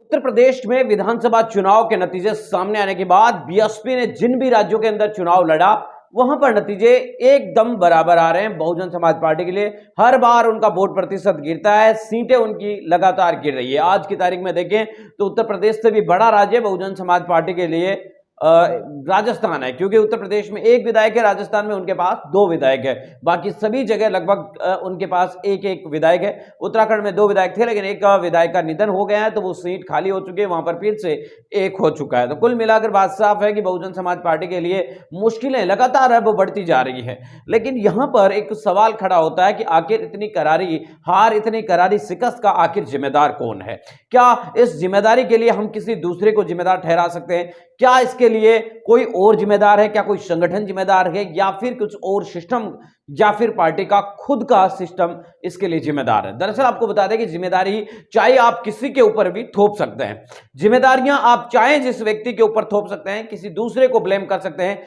उत्तर प्रदेश में विधानसभा चुनाव के नतीजे सामने आने के बाद बीएसपी ने जिन भी राज्यों के अंदर चुनाव लड़ा वहां पर नतीजे एकदम बराबर आ रहे हैं। बहुजन समाज पार्टी के लिए हर बार उनका वोट प्रतिशत गिरता है, सीटें उनकी लगातार गिर रही है। आज की तारीख में देखें तो उत्तर प्रदेश से भी बड़ा राज्य बहुजन समाज पार्टी के लिए राजस्थान है, क्योंकि उत्तर प्रदेश में एक विधायक है, राजस्थान में उनके पास 2 विधायक है, बाकी सभी जगह लगभग उनके पास एक एक विधायक है। उत्तराखंड में 2 विधायक थे, लेकिन एक विधायक का निधन हो गया है तो वो सीट खाली हो चुकी है, वहां पर फिर से एक हो चुका है। तो कुल मिलाकर बात साफ है कि बहुजन समाज पार्टी के लिए मुश्किलें लगातार अब बढ़ती जा रही है। लेकिन यहां पर एक सवाल खड़ा होता है कि आखिर इतनी करारी हार, इतनी करारी शिकस्त का आखिर जिम्मेदार कौन है? क्या इस जिम्मेदारी के लिए हम किसी दूसरे को जिम्मेदार ठहरा सकते हैं? क्या इसके लिए कोई और जिम्मेदार है? क्या कोई संगठन जिम्मेदार है, या फिर कुछ और सिस्टम, या फिर पार्टी का खुद का सिस्टम इसके लिए जिम्मेदार है? दरअसल आपको बता दें कि जिम्मेदारी चाहे आप किसी के ऊपर भी थोप सकते हैं, जिम्मेदारियां आप चाहे जिस व्यक्ति के ऊपर थोप सकते हैं, किसी दूसरे को ब्लेम कर सकते हैं।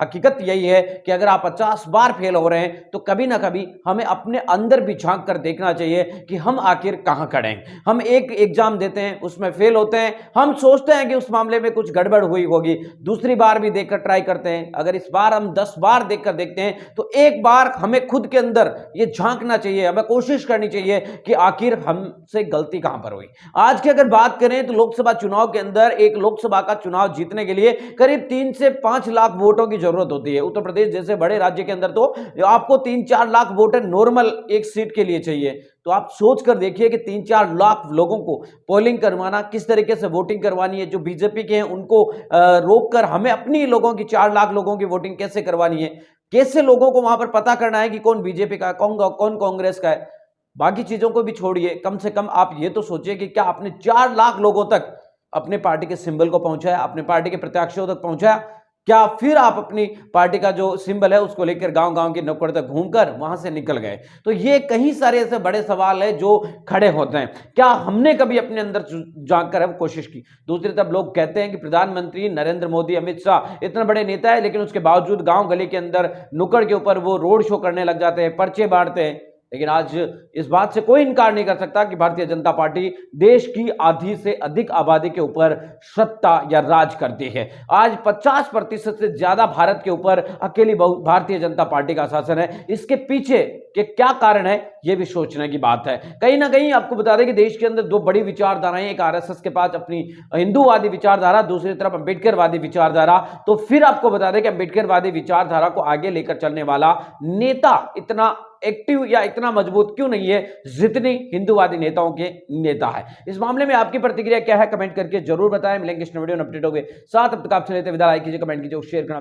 हकीकत यही है कि अगर आप 50 बार फेल हो रहे हैं तो कभी ना कभी हमें अपने अंदर भी झांक कर देखना चाहिए कि हम आखिर कहां खड़े हैं। हम एक एग्जाम देते हैं, उसमें फेल होते हैं, हम सोचते हैं कि उस मामले में कुछ गड़बड़ हुई होगी, दूसरी बार भी देखकर ट्राई करते हैं। अगर इस बार हम 10 बार देखकर देखते हैं तो एक बार हमें खुद के अंदर ये झांकना चाहिए, हमें कोशिश करनी चाहिए कि आखिर हमसे गलती कहां पर हुई। आज की अगर बात करें तो लोकसभा चुनाव के अंदर एक लोकसभा का चुनाव जीतने के लिए करीब 3 से 5 लाख वोटों की जरूरत होती है। उत्तर प्रदेश जैसे बड़े राज्य के अंदर तो आपको 3-4 लाख वोटर नॉर्मल एक सीट के लिए चाहिए। तो आप सोच कर देखिए कि 3-4 लाख लोगों को पोलिंग करवाना, किस तरीके से वोटिंग करवानी है, जो बीजेपी के हैं उनको रोककर हमें अपनी लोगों की 4 लाख लोगों की वोटिंग कैसे करवानी है, कैसे लोगों को वहां पर पता करना है कि कौन बीजेपी का है, कौन कांग्रेस का है। बाकी चीजों को भी छोड़िए, कम से कम आप ये तो सोचिए कि क्या आपने 4 लाख लोगों तक अपने पार्टी के सिंबल को पहुंचाया, अपने पार्टी के प्रत्याशियों तक पहुंचाया? क्या फिर आप अपनी पार्टी का जो सिंबल है उसको लेकर गांव-गांव की नुक्कड़ तक घूमकर वहां से निकल गए? तो ये कई सारे ऐसे बड़े सवाल है जो खड़े होते हैं। क्या हमने कभी अपने अंदर झांक कर कोशिश की? दूसरी तरफ लोग कहते हैं कि प्रधानमंत्री नरेंद्र मोदी, अमित शाह इतने बड़े नेता है, लेकिन उसके बावजूद गांव गली के अंदर नुक्कड़ के ऊपर वो रोड शो करने लग जाते हैं, पर्चे बांटते हैं। लेकिन आज इस बात से कोई इनकार नहीं कर सकता कि भारतीय जनता पार्टी देश की आधी से अधिक आबादी के ऊपर सत्ता या राज करती है। आज 50% से ज्यादा भारत के ऊपर अकेली भारतीय जनता पार्टी का शासन है। इसके पीछे के क्या कारण है, यह भी सोचने की बात है। कहीं ना कहीं आपको बता दें कि देश के अंदर 2 बड़ी विचारधाराएं, एक आरएसएस के पास अपनी हिंदूवादी विचारधारा, दूसरी तरफ अंबेडकरवादी विचारधारा। तो फिर आपको बता दें कि अंबेडकरवादी विचारधारा को आगे लेकर चलने वाला नेता इतना एक्टिव या इतना मजबूत क्यों नहीं है जितनी हिंदूवादी नेताओं के नेता है? इस मामले में आपकी प्रतिक्रिया क्या है, कमेंट करके जरूर बताएं। मिलेंगे इस वीडियो में अपडेट हो गए साथ। अब तक आपसे लेते विदा, लाइक कीजिए, कमेंट कीजिए और शेयर करना